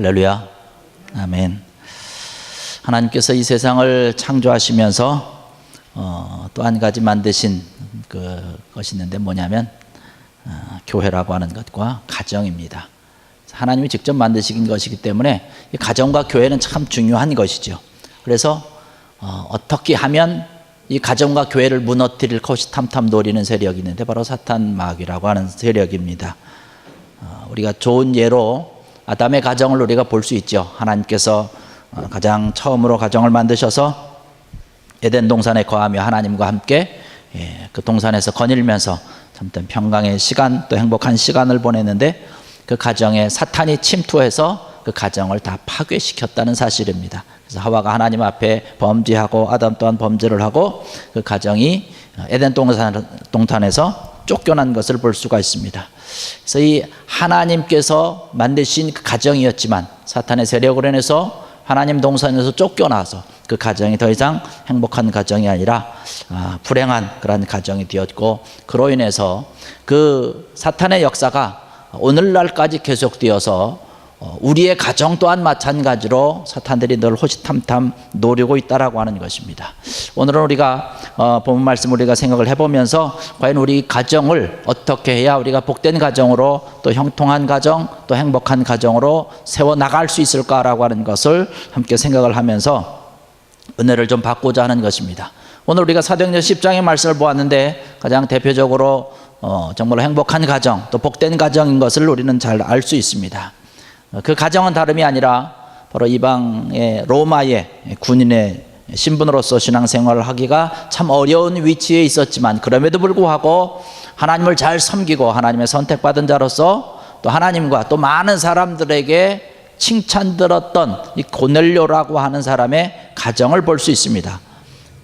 할렐루야. 아멘. 하나님께서 이 세상을 창조하시면서 또 한 가지 만드신 것이 있는데 뭐냐면 교회라고 하는 것과 가정입니다. 하나님이 직접 만드신 것이기 때문에 이 가정과 교회는 참 중요한 것이죠. 그래서 어떻게 하면 이 가정과 교회를 무너뜨릴 것이 탐탐 노리는 세력이 있는데 바로 사탄 마귀라고 하는 세력입니다. 우리가 좋은 예로 아담의 가정을 우리가 볼 수 있죠. 하나님께서 가장 처음으로 가정을 만드셔서 에덴 동산에 거하며 하나님과 함께 그 동산에서 거닐면서 참 평강의 시간 또 행복한 시간을 보냈는데 그 가정에 사탄이 침투해서 그 가정을 다 파괴시켰다는 사실입니다. 그래서 하와가 하나님 앞에 범죄하고 아담 또한 범죄를 하고 그 가정이 에덴 동산에서 쫓겨난 것을 볼 수가 있습니다. 그래서 이 하나님께서 만드신 그 가정이었지만 사탄의 세력으로 인해서 하나님 동산에서 쫓겨나서 그 가정이 더 이상 행복한 가정이 아니라 불행한 그런 가정이 되었고, 그로 인해서 그 사탄의 역사가 오늘날까지 계속되어서 우리의 가정 또한 마찬가지로 사탄들이 늘 호시탐탐 노리고 있다라고 하는 것입니다. 오늘은 우리가 본문 말씀 우리가 생각을 해보면서 과연 우리 가정을 어떻게 해야 우리가 복된 가정으로 또 형통한 가정 또 행복한 가정으로 세워나갈 수 있을까라고 하는 것을 함께 생각을 하면서 은혜를 좀 받고자 하는 것입니다. 오늘 우리가 사도행전 10장의 말씀을 보았는데 가장 대표적으로 정말로 행복한 가정 또 복된 가정인 것을 우리는 잘 알 수 있습니다. 그 가정은 다름이 아니라 바로 이방의 로마의 군인의 신분으로서 신앙생활을 하기가 참 어려운 위치에 있었지만 그럼에도 불구하고 하나님을 잘 섬기고 하나님의 선택받은 자로서 또 하나님과 또 많은 사람들에게 칭찬 들었던 이 고넬료라고 하는 사람의 가정을 볼 수 있습니다.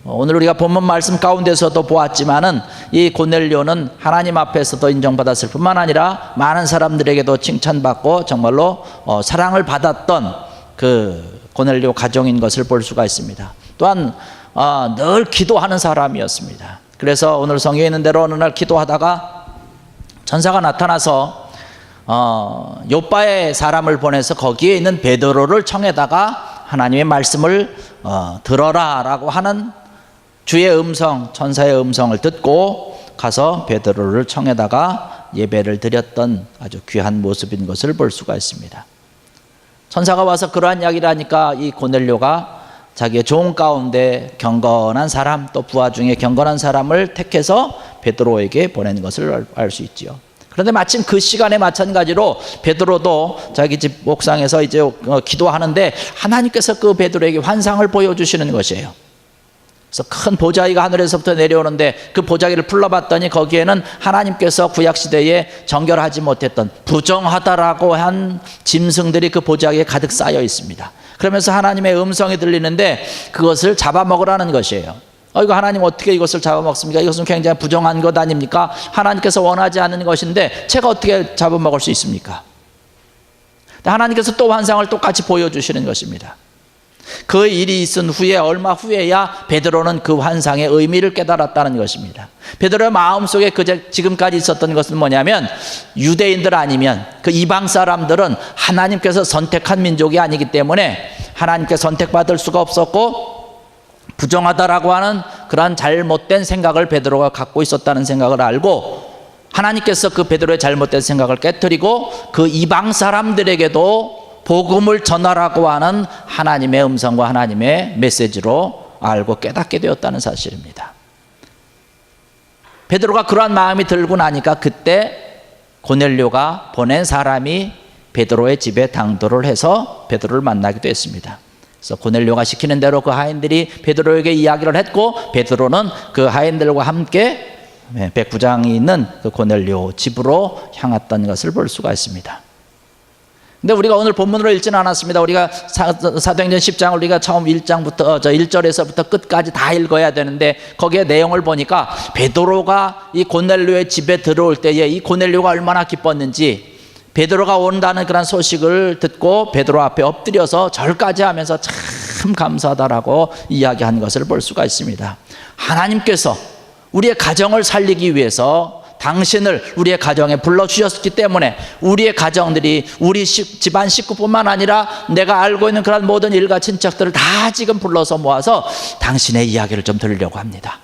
오늘 우리가 본문 말씀 가운데서도 보았지만은 이 고넬료는 하나님 앞에서도 인정받았을 뿐만 아니라 많은 사람들에게도 칭찬받고 정말로 사랑을 받았던 그 고넬료 가정인 것을 볼 수가 있습니다. 또한 늘 기도하는 사람이었습니다. 그래서 오늘 성경에 있는 대로 어느 날 기도하다가 천사가 나타나서 요빠의 사람을 보내서 거기에 있는 베드로를 청해다가 하나님의 말씀을 들어라 라고 하는 주의 음성, 천사의 음성을 듣고 가서 베드로를 청에다가 예배를 드렸던 아주 귀한 모습인 것을 볼 수가 있습니다. 천사가 와서 그러한 이야기를 하니까 이 고넬료가 자기의 종 가운데 경건한 사람 또 부하 중에 경건한 사람을 택해서 베드로에게 보낸 것을 알 수 있지요. 그런데 마침 그 시간에 마찬가지로 베드로도 자기 집 옥상에서 이제 기도하는데 하나님께서 그 베드로에게 환상을 보여주시는 것이에요. 그래서 큰 보자기가 하늘에서부터 내려오는데 그 보자기를 풀러봤더니 거기에는 하나님께서 구약시대에 정결하지 못했던 부정하다라고 한 짐승들이 그 보자기에 가득 쌓여 있습니다. 그러면서 하나님의 음성이 들리는데 그것을 잡아먹으라는 것이에요. 이거 하나님 어떻게 이것을 잡아먹습니까? 이것은 굉장히 부정한 것 아닙니까? 하나님께서 원하지 않는 것인데 제가 어떻게 잡아먹을 수 있습니까? 하나님께서 또 환상을 똑같이 보여주시는 것입니다. 그 일이 있은 후에 얼마 후에야 베드로는 그 환상의 의미를 깨달았다는 것입니다. 베드로의 마음속에 지금까지 있었던 것은 뭐냐면 유대인들 아니면 그 이방 사람들은 하나님께서 선택한 민족이 아니기 때문에 하나님께 선택받을 수가 없었고 부정하다라고 하는 그러한 잘못된 생각을 베드로가 갖고 있었다는 생각을 알고 하나님께서 그 베드로의 잘못된 생각을 깨뜨리고 그 이방 사람들에게도 복음을 전하라고 하는 하나님의 음성과 하나님의 메시지로 알고 깨닫게 되었다는 사실입니다. 베드로가 그러한 마음이 들고 나니까 그때 고넬료가 보낸 사람이 베드로의 집에 당도를 해서 베드로를 만나기도 했습니다. 그래서 고넬료가 시키는 대로 그 하인들이 베드로에게 이야기를 했고 베드로는 그 하인들과 함께 백부장이 있는 그 고넬료 집으로 향했던 것을 볼 수가 있습니다. 근데 우리가 오늘 본문으로 읽지는 않았습니다. 우리가 사도행전 10장을 우리가 처음 1절에서부터 끝까지 다 읽어야 되는데 거기에 내용을 보니까 베드로가 이 고넬료의 집에 들어올 때에 이 고넬료가 얼마나 기뻤는지 베드로가 온다는 그런 소식을 듣고 베드로 앞에 엎드려서 절까지 하면서 참 감사하다라고 이야기한 것을 볼 수가 있습니다. 하나님께서 우리의 가정을 살리기 위해서 당신을 우리의 가정에 불러주셨기 때문에 우리의 가정들이 우리 집안 식구뿐만 아니라 내가 알고 있는 그런 모든 일가 친척들을 다 지금 불러서 모아서 당신의 이야기를 좀 들으려고 합니다.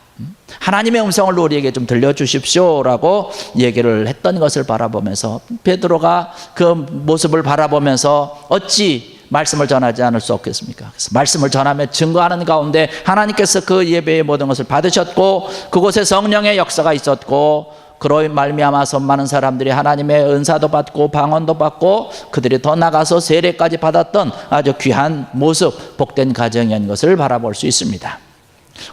하나님의 음성을 우리에게 좀 들려주십시오라고 얘기를 했던 것을 바라보면서 베드로가 그 모습을 바라보면서 어찌 말씀을 전하지 않을 수 없겠습니까? 그래서 말씀을 전하며 증거하는 가운데 하나님께서 그 예배의 모든 것을 받으셨고 그곳에 성령의 역사가 있었고 그로 말미암아서 많은 사람들이 하나님의 은사도 받고 방언도 받고 그들이 더 나가서 세례까지 받았던 아주 귀한 모습, 복된 가정이었는 것을 바라볼 수 있습니다.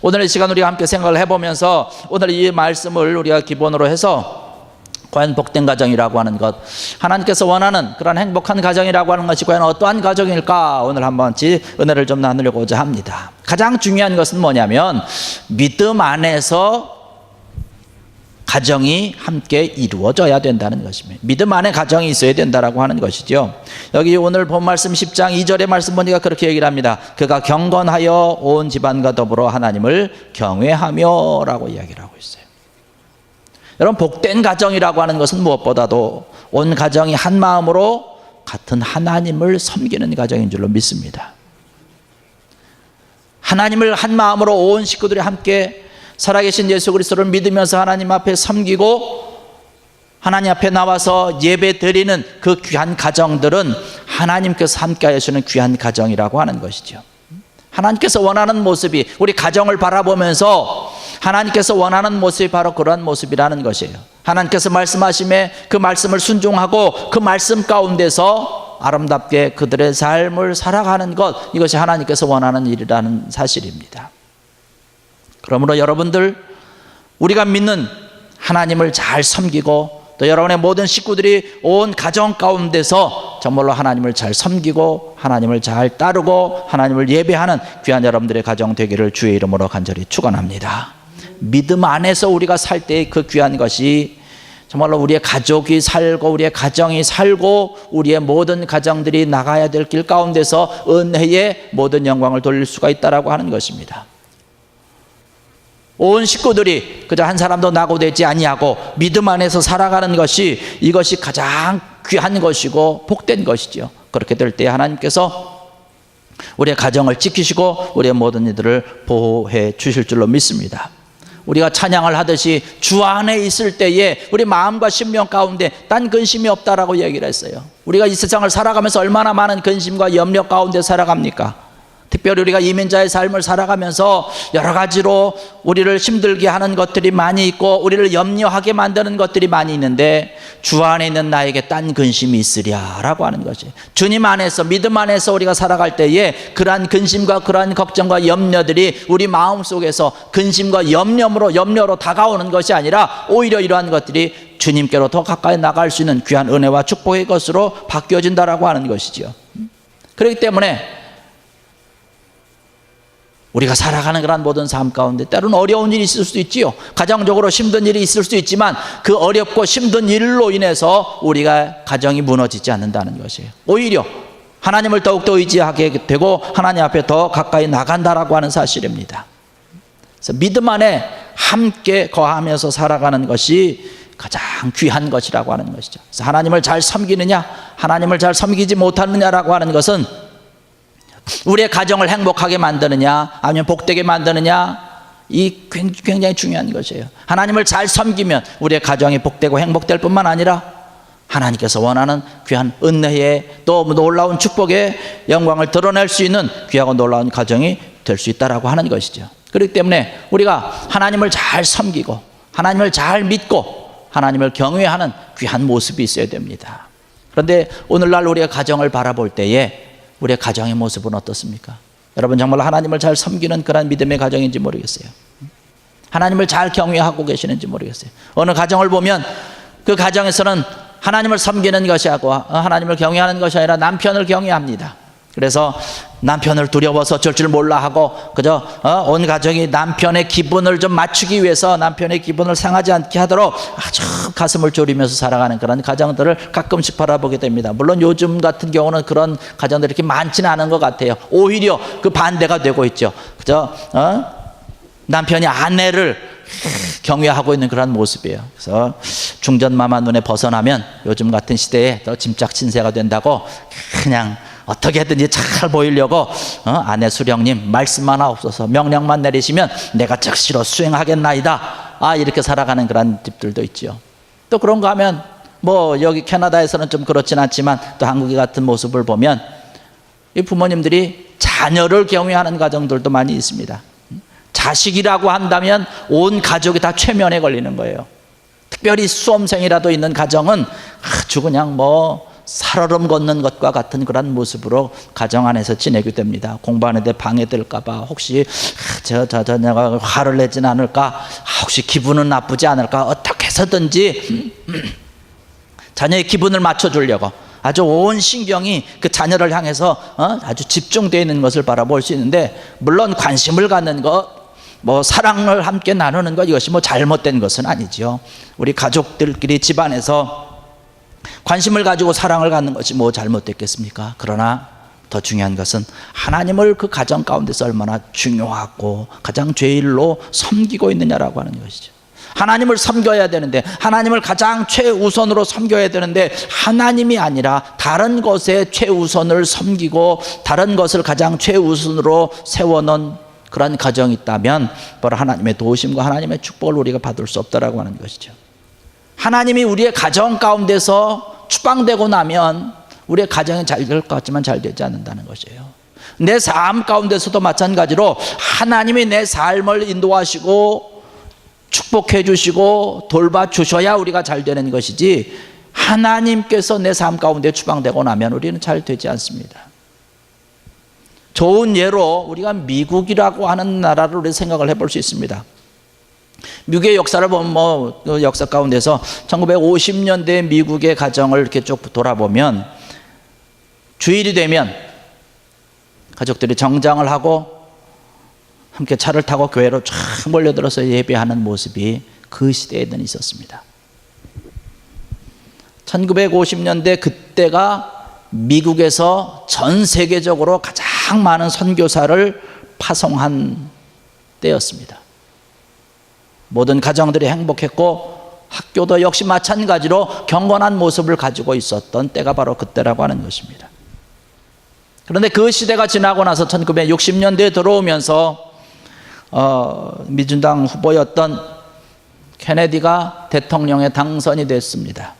오늘 이 시간 우리가 함께 생각을 해보면서 오늘 이 말씀을 우리가 기본으로 해서 과연 복된 가정이라고 하는 것, 하나님께서 원하는 그런 행복한 가정이라고 하는 것이 과연 어떠한 가정일까 오늘 한번 은혜를 좀 나누려고자 합니다. 가장 중요한 것은 뭐냐면 믿음 안에서 가정이 함께 이루어져야 된다는 것입니다. 믿음 안에 가정이 있어야 된다라고 하는 것이죠. 여기 오늘 본 말씀 10장 2절의 말씀 보니까 그렇게 얘기를 합니다. 그가 경건하여 온 집안과 더불어 하나님을 경외하며 라고 이야기를 하고 있어요. 여러분, 복된 가정이라고 하는 것은 무엇보다도 온 가정이 한 마음으로 같은 하나님을 섬기는 가정인 줄로 믿습니다. 하나님을 한 마음으로 온 식구들이 함께 살아계신 예수 그리스도를 믿으면서 하나님 앞에 섬기고 하나님 앞에 나와서 예배 드리는 그 귀한 가정들은 하나님께서 함께 하시는 귀한 가정이라고 하는 것이죠. 하나님께서 원하는 모습이 우리 가정을 바라보면서 하나님께서 원하는 모습이 바로 그러한 모습이라는 것이에요. 하나님께서 말씀하심에 그 말씀을 순종하고 그 말씀 가운데서 아름답게 그들의 삶을 살아가는 것, 이것이 하나님께서 원하는 일이라는 사실입니다. 그러므로 여러분들, 우리가 믿는 하나님을 잘 섬기고 또 여러분의 모든 식구들이 온 가정 가운데서 정말로 하나님을 잘 섬기고 하나님을 잘 따르고 하나님을 예배하는 귀한 여러분들의 가정 되기를 주의 이름으로 간절히 축원합니다. 믿음 안에서 우리가 살 때의 그 귀한 것이 정말로 우리의 가족이 살고 우리의 가정이 살고 우리의 모든 가정들이 나가야 될 길 가운데서 은혜의 모든 영광을 돌릴 수가 있다라고 하는 것입니다. 온 식구들이 그저 한 사람도 낙오되지 아니하고 믿음 안에서 살아가는 것이, 이것이 가장 귀한 것이고 복된 것이죠. 그렇게 될 때 하나님께서 우리의 가정을 지키시고 우리의 모든 이들을 보호해 주실 줄로 믿습니다. 우리가 찬양을 하듯이 주 안에 있을 때에 우리 마음과 심령 가운데 딴 근심이 없다라고 얘기를 했어요. 우리가 이 세상을 살아가면서 얼마나 많은 근심과 염려 가운데 살아갑니까? 특별히 우리가 이민자의 삶을 살아가면서 여러 가지로 우리를 힘들게 하는 것들이 많이 있고 우리를 염려하게 만드는 것들이 많이 있는데 주 안에 있는 나에게 딴 근심이 있으랴 라고 하는 것이, 주님 안에서 믿음 안에서 우리가 살아갈 때에 그러한 근심과 그러한 걱정과 염려들이 우리 마음속에서 근심과 염려로 다가오는 것이 아니라 오히려 이러한 것들이 주님께로 더 가까이 나갈 수 있는 귀한 은혜와 축복의 것으로 바뀌어진다라고 하는 것이죠. 그렇기 때문에 우리가 살아가는 그런 모든 삶 가운데 때로는 어려운 일이 있을 수도 있지요. 가정적으로 힘든 일이 있을 수도 있지만 그 어렵고 힘든 일로 인해서 우리가 가정이 무너지지 않는다는 것이에요. 오히려 하나님을 더욱더 의지하게 되고 하나님 앞에 더 가까이 나간다라고 하는 사실입니다. 그래서 믿음 안에 함께 거하면서 살아가는 것이 가장 귀한 것이라고 하는 것이죠. 그래서 하나님을 잘 섬기느냐, 하나님을 잘 섬기지 못하느냐라고 하는 것은 우리의 가정을 행복하게 만드느냐 아니면 복되게 만드느냐, 이 굉장히 중요한 것이에요. 하나님을 잘 섬기면 우리의 가정이 복되고 행복될 뿐만 아니라 하나님께서 원하는 귀한 은혜의 또 놀라운 축복의 영광을 드러낼 수 있는 귀하고 놀라운 가정이 될 수 있다라고 하는 것이죠. 그렇기 때문에 우리가 하나님을 잘 섬기고 하나님을 잘 믿고 하나님을 경외하는 귀한 모습이 있어야 됩니다. 그런데 오늘날 우리의 가정을 바라볼 때에 우리의 가정의 모습은 어떻습니까? 여러분, 정말 하나님을 잘 섬기는 그런 믿음의 가정인지 모르겠어요. 하나님을 잘 경외하고 계시는지 모르겠어요. 어느 가정을 보면 그 가정에서는 하나님을 섬기는 것이 하고 하나님을 경외하는 것이 아니라 남편을 경외합니다. 그래서 남편을 두려워서 어쩔 줄 몰라 하고 그저 온 가정이 남편의 기분을 좀 맞추기 위해서 남편의 기분을 상하지 않게 하도록 아주 가슴을 졸이면서 살아가는 그런 가정들을 가끔씩 바라보게 됩니다. 물론 요즘 같은 경우는 그런 가정들이 이렇게 많지는 않은 것 같아요. 오히려 그 반대가 되고 있죠. 그저 남편이 아내를 경외하고 있는 그런 모습이에요. 그래서 중전마마 눈에 벗어나면 요즘 같은 시대에 더 짐짝 신세가 된다고 그냥 어떻게 해든지 잘 보이려고 아내 수령님 말씀 하나 없어서 명령만 내리시면 내가 즉시로 수행하겠나이다. 이렇게 살아가는 그런 집들도 있죠. 또 그런가 하면 뭐 여기 캐나다에서는 좀 그렇진 않지만 또 한국의 같은 모습을 보면 이 부모님들이 자녀를 경외하는 가정들도 많이 있습니다. 자식이라고 한다면 온 가족이 다 최면에 걸리는 거예요. 특별히 수험생이라도 있는 가정은 아주 그냥 뭐 살얼음 걷는 것과 같은 그런 모습으로 가정 안에서 지내게 됩니다. 공부하는데 방해될까 봐 혹시 자녀가 화를 내진 않을까, 혹시 기분은 나쁘지 않을까, 어떻게 해서든지 자녀의 기분을 맞춰주려고 아주 온 신경이 그 자녀를 향해서 아주 집중되어 있는 것을 바라볼 수 있는데, 물론 관심을 갖는 것, 뭐 사랑을 함께 나누는 것, 이것이 뭐 잘못된 것은 아니죠. 우리 가족들끼리 집안에서 관심을 가지고 사랑을 갖는 것이 뭐 잘못됐겠습니까? 그러나 더 중요한 것은 하나님을 그 가정 가운데서 얼마나 중요하고 가장 제일로 섬기고 있느냐라고 하는 것이죠. 하나님을 섬겨야 되는데, 하나님을 가장 최우선으로 섬겨야 되는데 하나님이 아니라 다른 것에 최우선을 섬기고 다른 것을 가장 최우선으로 세워놓은 그런 가정이 있다면 바로 하나님의 도우심과 하나님의 축복을 우리가 받을 수 없다라고 하는 것이죠. 하나님이 우리의 가정 가운데서 추방되고 나면 우리의 가정이 잘 될 것 같지만 잘 되지 않는다는 것이에요. 내 삶 가운데서도 마찬가지로 하나님이 내 삶을 인도하시고 축복해 주시고 돌봐 주셔야 우리가 잘 되는 것이지, 하나님께서 내 삶 가운데 추방되고 나면 우리는 잘 되지 않습니다. 좋은 예로 우리가 미국이라고 하는 나라를 우리 생각을 해볼 수 있습니다. 미국의 역사를 보면 역사 가운데서 1950년대 미국의 가정을 이렇게 쭉 돌아보면 주일이 되면 가족들이 정장을 하고 함께 차를 타고 교회로 쫙 몰려들어서 예배하는 모습이 그 시대에는 있었습니다. 1950년대 그때가 미국에서 전 세계적으로 가장 많은 선교사를 파송한 때였습니다. 모든 가정들이 행복했고 학교도 역시 마찬가지로 경건한 모습을 가지고 있었던 때가 바로 그때라고 하는 것입니다. 그런데 그 시대가 지나고 나서 1960년대에 들어오면서 민주당 후보였던 케네디가 대통령에 당선이 됐습니다.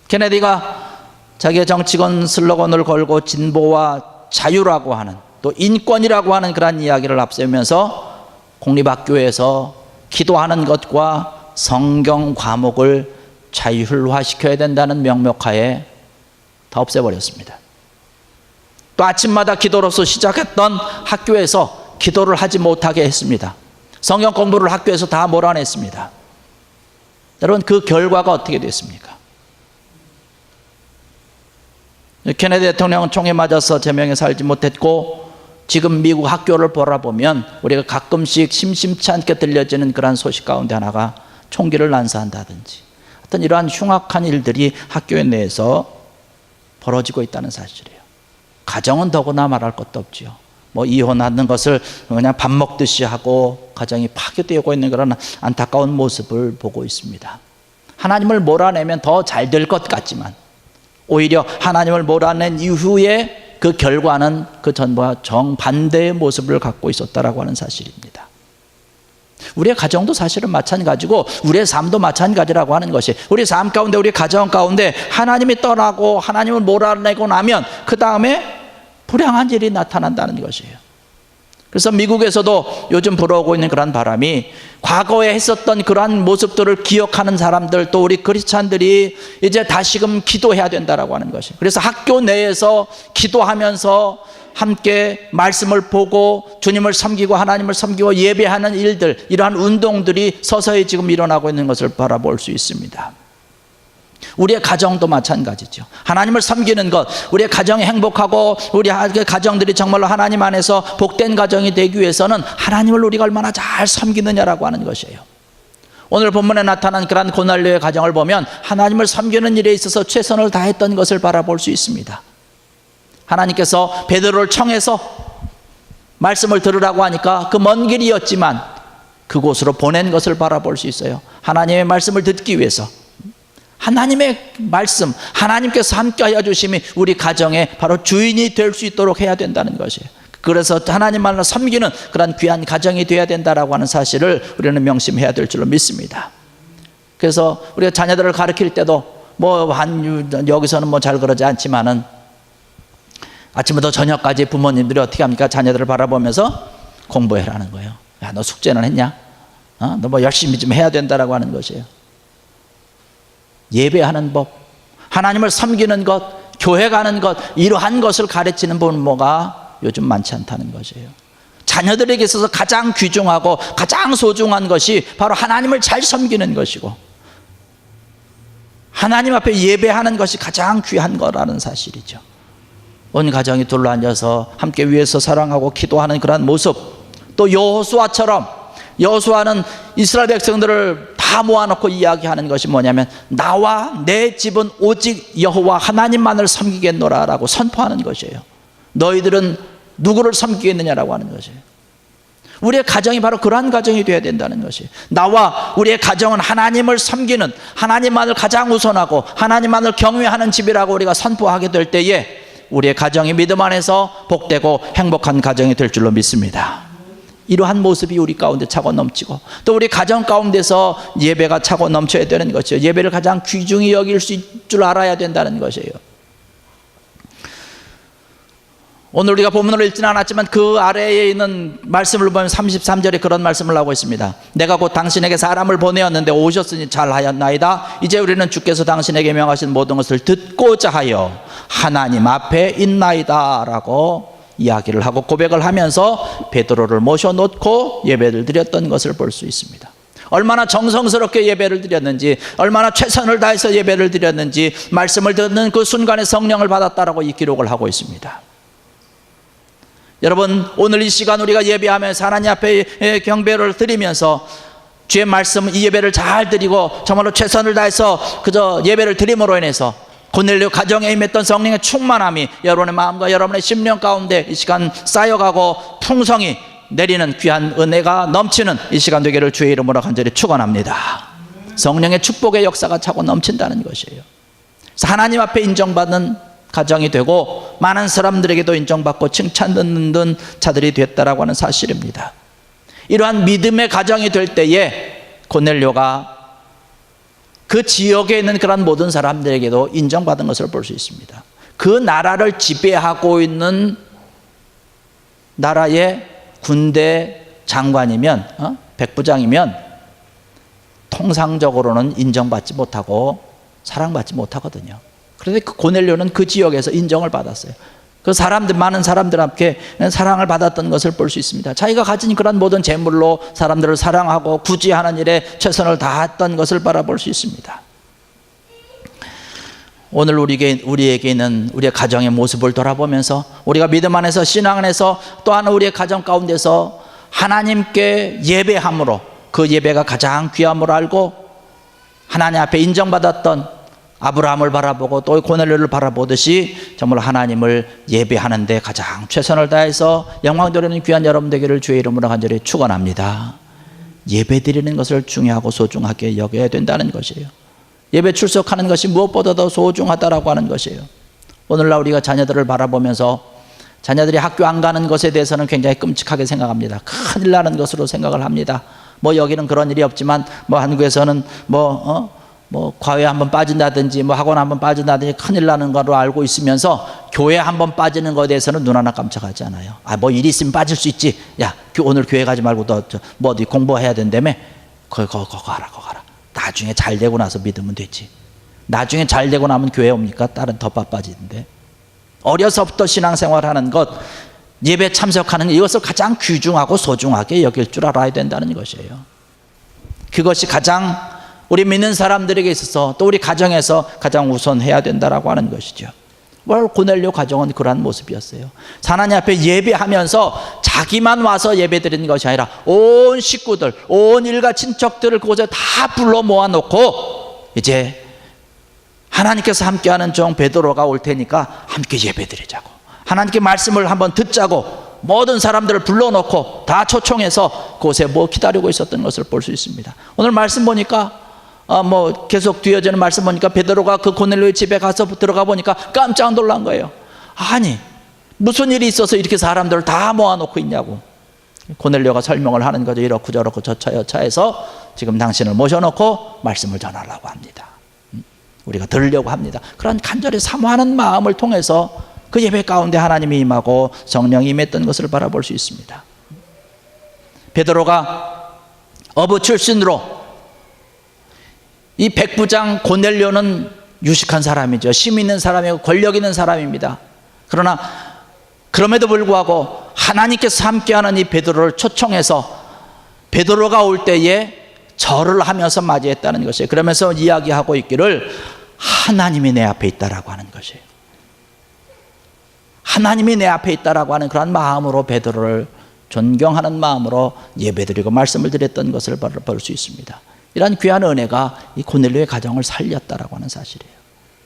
케네디가 자기의 정치권 슬로건을 걸고 진보와 자유라고 하는, 또 인권이라고 하는 그런 이야기를 앞세우면서 공립학교에서 기도하는 것과 성경 과목을 자율화시켜야 된다는 명목하에 다 없애버렸습니다. 또 아침마다 기도로서 시작했던 학교에서 기도를 하지 못하게 했습니다. 성경 공부를 학교에서 다 몰아냈습니다. 여러분, 그 결과가 어떻게 됐습니까? 케네디 대통령은 총에 맞아서 제명에 살지 못했고, 지금 미국 학교를 바라보면 우리가 가끔씩 심심치 않게 들려지는 그러한 소식 가운데 하나가 총기를 난사한다든지 어떤 이러한 흉악한 일들이 학교 내에서 벌어지고 있다는 사실이에요. 가정은 더구나 말할 것도 없지요. 뭐 이혼하는 것을 그냥 밥 먹듯이 하고 가정이 파괴되고 있는 그런 안타까운 모습을 보고 있습니다. 하나님을 몰아내면 더 잘 될 것 같지만 오히려 하나님을 몰아낸 이후에 그 결과는 그 전과 정반대의 모습을 갖고 있었다라고 하는 사실입니다. 우리의 가정도 사실은 마찬가지고 우리의 삶도 마찬가지라고 하는 것이, 우리 삶 가운데, 우리 가정 가운데 하나님이 떠나고 하나님을 몰아내고 나면 그 다음에 불행한 일이 나타난다는 것이에요. 그래서 미국에서도 요즘 불어오고 있는 그런 바람이, 과거에 했었던 그러한 모습들을 기억하는 사람들, 또 우리 크리스찬들이 이제 다시금 기도해야 된다라고 하는 것이에요. 그래서 학교 내에서 기도하면서 함께 말씀을 보고 주님을 섬기고 하나님을 섬기고 예배하는 일들, 이러한 운동들이 서서히 지금 일어나고 있는 것을 바라볼 수 있습니다. 우리의 가정도 마찬가지죠. 하나님을 섬기는 것, 우리의 가정이 행복하고 우리 가정들이 정말로 하나님 안에서 복된 가정이 되기 위해서는 하나님을 우리가 얼마나 잘 섬기느냐라고 하는 것이에요. 오늘 본문에 나타난 그런 고넬료의 가정을 보면 하나님을 섬기는 일에 있어서 최선을 다했던 것을 바라볼 수 있습니다. 하나님께서 베드로를 청해서 말씀을 들으라고 하니까 그 먼 길이었지만 그곳으로 보낸 것을 바라볼 수 있어요. 하나님의 말씀을 듣기 위해서. 하나님의 말씀, 하나님께서 함께하여 주심이 우리 가정의 바로 주인이 될 수 있도록 해야 된다는 것이에요. 그래서 하나님만을 섬기는 그런 귀한 가정이 되어야 된다라고 하는 사실을 우리는 명심해야 될 줄로 믿습니다. 그래서 우리가 자녀들을 가르칠 때도 여기서는 잘 그러지 않지만은 아침부터 저녁까지 부모님들이 어떻게 합니까? 자녀들을 바라보면서 공부해라는 거예요. 야, 너 숙제는 했냐? 너 열심히 좀 해야 된다라고 하는 것이에요. 예배하는 법, 하나님을 섬기는 것, 교회 가는 것, 이러한 것을 가르치는 부모가 요즘 많지 않다는 것이에요. 자녀들에게 있어서 가장 귀중하고 가장 소중한 것이 바로 하나님을 잘 섬기는 것이고, 하나님 앞에 예배하는 것이 가장 귀한 거라는 사실이죠. 온 가정이 둘러앉아서 함께 위에서 사랑하고 기도하는 그런 모습, 또 여호수아처럼, 여호수아는 이스라엘 백성들을 다 모아놓고 이야기하는 것이 뭐냐면 나와 내 집은 오직 여호와 하나님만을 섬기겠노라 라고 선포하는 것이에요. 너희들은 누구를 섬기겠느냐라고 하는 것이에요. 우리의 가정이 바로 그러한 가정이 되어야 된다는 것이에요. 나와 우리의 가정은 하나님을 섬기는, 하나님만을 가장 우선하고 하나님만을 경외하는 집이라고 우리가 선포하게 될 때에 우리의 가정이 믿음 안에서 복되고 행복한 가정이 될 줄로 믿습니다. 이러한 모습이 우리 가운데 차고 넘치고, 또 우리 가정 가운데서 예배가 차고 넘쳐야 되는 것이에요. 예배를 가장 귀중히 여길 수 있을 줄 알아야 된다는 것이에요. 오늘 우리가 본문을 읽지는 않았지만 그 아래에 있는 말씀을 보면 33절에 그런 말씀을 하고 있습니다. 내가 곧 당신에게 사람을 보내었는데 오셨으니 잘하였나이다. 이제 우리는 주께서 당신에게 명하신 모든 것을 듣고자 하여 하나님 앞에 있나이다 라고 이야기를 하고 고백을 하면서 베드로를 모셔놓고 예배를 드렸던 것을 볼 수 있습니다. 얼마나 정성스럽게 예배를 드렸는지, 얼마나 최선을 다해서 예배를 드렸는지 말씀을 듣는 그 순간에 성령을 받았다라고 이 기록을 하고 있습니다. 여러분, 오늘 이 시간 우리가 예배하면서 하나님 앞에 경배를 드리면서 주의 말씀, 이 예배를 잘 드리고 정말로 최선을 다해서 그저 예배를 드림으로 인해서 고넬료 가정에 임했던 성령의 충만함이 여러분의 마음과 여러분의 심령 가운데 이 시간 쌓여가고 풍성히 내리는 귀한 은혜가 넘치는 이 시간 되기를 주의 이름으로 간절히 축원합니다. 성령의 축복의 역사가 차고 넘친다는 것이에요. 그래서 하나님 앞에 인정받는 가정이 되고 많은 사람들에게도 인정받고 칭찬듣는 자들이 됐다라고 하는 사실입니다. 이러한 믿음의 가정이 될 때에 고넬료가 그 지역에 있는 그런 모든 사람들에게도 인정받은 것을 볼 수 있습니다. 그 나라를 지배하고 있는 나라의 군대 장관이면, 백부장이면 통상적으로는 인정받지 못하고 사랑받지 못하거든요. 그런데 그 고넬료는 그 지역에서 인정을 받았어요. 그 사람들, 많은 사람들 앞에 사랑을 받았던 것을 볼 수 있습니다. 자기가 가진 그런 모든 재물로 사람들을 사랑하고 구제하는 일에 최선을 다했던 것을 바라볼 수 있습니다. 오늘 우리에게 있는 우리의 가정의 모습을 돌아보면서 우리가 믿음 안에서, 신앙 안에서, 또한 우리의 가정 가운데서 하나님께 예배함으로 그 예배가 가장 귀함으로 알고 하나님 앞에 인정받았던 아브라함을 바라보고 또 고넬료를 바라보듯이 정말 하나님을 예배하는 데 가장 최선을 다해서 영광 돌리는 귀한 여러분 되기를 주의 이름으로 간절히 축원합니다. 예배 드리는 것을 중요하고 소중하게 여겨야 된다는 것이에요. 예배 출석하는 것이 무엇보다도 소중하다라고 하는 것이에요. 오늘날 우리가 자녀들을 바라보면서 자녀들이 학교 안 가는 것에 대해서는 굉장히 끔찍하게 생각합니다. 큰일 나는 것으로 생각을 합니다. 여기는 그런 일이 없지만 한국에서는 과외 한번 빠진다든지 학원 한번 빠진다든지 큰일 나는 거로 알고 있으면서 교회 한번 빠지는 것에 대해서는 눈 하나 깜짝하지 않아요. 일 있으면 빠질 수 있지. 야, 오늘 교회 가지 말고 너 어디 공부해야 된다며. 거기 가라. 나중에 잘 되고 나서 믿으면 되지. 나중에 잘 되고 나면 교회 옵니까? 딸은 더 바빠지는데. 어려서부터 신앙생활하는 것, 예배 참석하는 이것을 가장 귀중하고 소중하게 여길 줄 알아야 된다는 것이에요. 그것이 가장 우리 믿는 사람들에게 있어서 또 우리 가정에서 가장 우선해야 된다라고 하는 것이죠. 고넬료 가정은 그러한 모습이었어요. 하나님 앞에 예배하면서 자기만 와서 예배드리는 것이 아니라 온 식구들, 온 일가 친척들을 그곳에 다 불러 모아놓고 이제 하나님께서 함께하는 종 베드로가 올 테니까 함께 예배드리자고, 하나님께 말씀을 한번 듣자고 모든 사람들을 불러놓고 다 초청해서 그곳에 기다리고 있었던 것을 볼 수 있습니다. 오늘 말씀 보니까 계속 뒤어지는 말씀 보니까 베드로가 그 고넬료의 집에 가서 들어가 보니까 깜짝 놀란 거예요. 아니, 무슨 일이 있어서 이렇게 사람들을 다 모아놓고 있냐고. 고넬료가 설명을 하는 거죠. 이렇고 저렇고 저차여차해서 지금 당신을 모셔놓고 말씀을 전하려고 합니다. 우리가 들으려고 합니다. 그런 간절히 사모하는 마음을 통해서 그 예배 가운데 하나님이 임하고 성령이 임했던 것을 바라볼 수 있습니다. 베드로가 어부 출신으로, 이 백부장 고넬료는 유식한 사람이죠. 힘 있는 사람이고 권력 있는 사람입니다. 그러나 그럼에도 불구하고 하나님께서 함께하는 이 베드로를 초청해서 베드로가 올 때에 절을 하면서 맞이했다는 것이에요. 그러면서 이야기하고 있기를 하나님이 내 앞에 있다라고 하는 것이에요. 하나님이 내 앞에 있다라고 하는 그런 마음으로 베드로를 존경하는 마음으로 예배드리고 말씀을 드렸던 것을 볼 수 있습니다. 이러한 귀한 은혜가 이 고넬료의 가정을 살렸다라고 하는 사실이에요.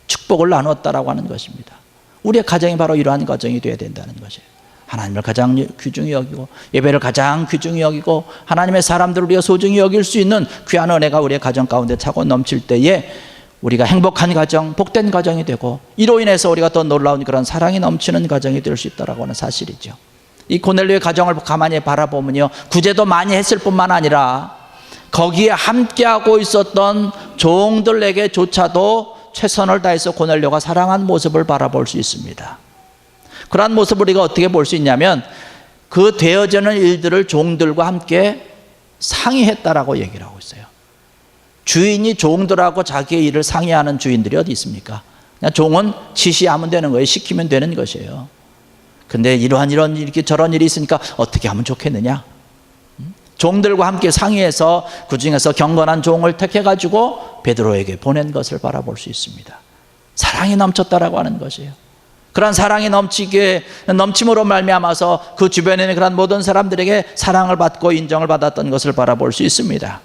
축복을 나눴다라고 하는 것입니다. 우리의 가정이 바로 이러한 가정이 되어야 된다는 것이에요. 하나님을 가장 귀중히 여기고 예배를 가장 귀중히 여기고 하나님의 사람들을 우리가 소중히 여길 수 있는 귀한 은혜가 우리의 가정 가운데 차고 넘칠 때에 우리가 행복한 가정, 복된 가정이 되고 이로 인해서 우리가 더 놀라운 그런 사랑이 넘치는 가정이 될 수 있다라고 하는 사실이죠. 이 고넬료의 가정을 가만히 바라보면요, 구제도 많이 했을 뿐만 아니라 거기에 함께하고 있었던 종들에게조차도 최선을 다해서 고넬료가 사랑한 모습을 바라볼 수 있습니다. 그러한 모습을 우리가 어떻게 볼 수 있냐면 그 되어지는 일들을 종들과 함께 상의했다라고 얘기를 하고 있어요. 주인이 종들하고 자기의 일을 상의하는 주인들이 어디 있습니까? 그냥 종은 지시하면 되는 거예요. 시키면 되는 것이에요. 근데 이런 이렇게 저런 일이 있으니까 어떻게 하면 좋겠느냐? 종들과 함께 상의해서 그 중에서 경건한 종을 택해가지고 베드로에게 보낸 것을 바라볼 수 있습니다. 사랑이 넘쳤다라고 하는 것이에요. 그런 사랑이 넘침으로 말미암아서 그 주변에 있는 그런 모든 사람들에게 사랑을 받고 인정을 받았던 것을 바라볼 수 있습니다.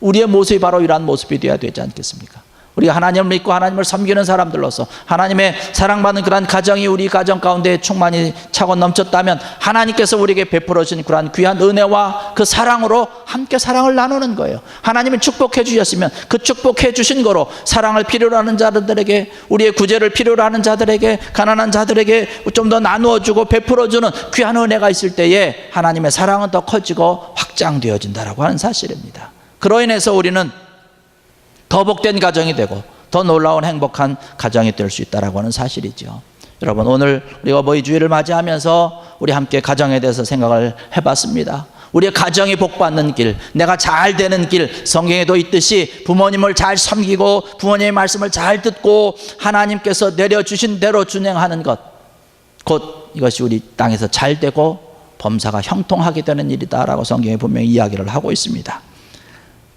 우리의 모습이 바로 이러한 모습이 되어야 되지 않겠습니까? 우리가 하나님을 믿고 하나님을 섬기는 사람들로서 하나님의 사랑받는 그러한 가정이 우리 가정 가운데 충만히 차고 넘쳤다면 하나님께서 우리에게 베풀어 주신 그러한 귀한 은혜와 그 사랑으로 함께 사랑을 나누는 거예요. 하나님이 축복해 주셨으면 그 축복해 주신 거로 사랑을 필요로 하는 자들에게, 우리의 구제를 필요로 하는 자들에게, 가난한 자들에게 좀 더 나누어 주고 베풀어 주는 귀한 은혜가 있을 때에 하나님의 사랑은 더 커지고 확장되어진다라고 하는 사실입니다. 그로 인해서 우리는 더 복된 가정이 되고 더 놀라운 행복한 가정이 될 수 있다라고 하는 사실이죠. 여러분, 오늘 우리가 이 주일을 맞이하면서 우리 함께 가정에 대해서 생각을 해봤습니다. 우리의 가정이 복받는 길, 내가 잘 되는 길, 성경에도 있듯이 부모님을 잘 섬기고 부모님의 말씀을 잘 듣고 하나님께서 내려주신 대로 준행하는 것, 곧 이것이 우리 땅에서 잘 되고 범사가 형통하게 되는 일이다라고 성경에 분명히 이야기를 하고 있습니다.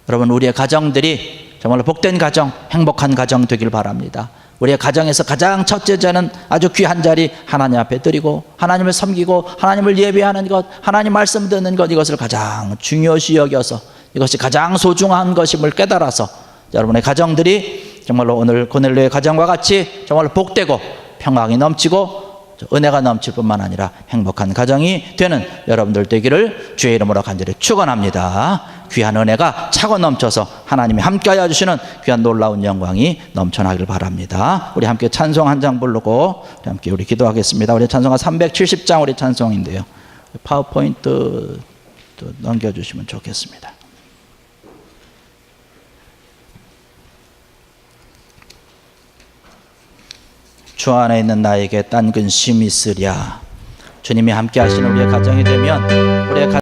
여러분, 우리의 가정들이 정말로 복된 가정, 행복한 가정 되길 바랍니다. 우리의 가정에서 가장 첫째 자는 아주 귀한 자리 하나님 앞에 드리고 하나님을 섬기고 하나님을 예배하는 것, 하나님 말씀 듣는 것, 이것을 가장 중요시 여겨서 이것이 가장 소중한 것임을 깨달아서 여러분의 가정들이 정말로 오늘 고넬료의 가정과 같이 정말로 복되고 평강이 넘치고 은혜가 넘칠 뿐만 아니라 행복한 가정이 되는 여러분들 되기를 주의 이름으로 간절히 축원합니다. 귀한 은혜가 차고 넘쳐서 하나님이 함께하여 주시는 귀한 놀라운 영광이 넘쳐나길 바랍니다. 우리 함께 찬송 한 장 부르고 우리 기도하겠습니다. 우리 찬송가 370장 우리 찬송인데요, 파워포인트 넘겨주시면 좋겠습니다. 주 안에 있는 나에게 딴 근심이 있으랴. 주님이 함께 하시는 우리의 가정이 되면 우리의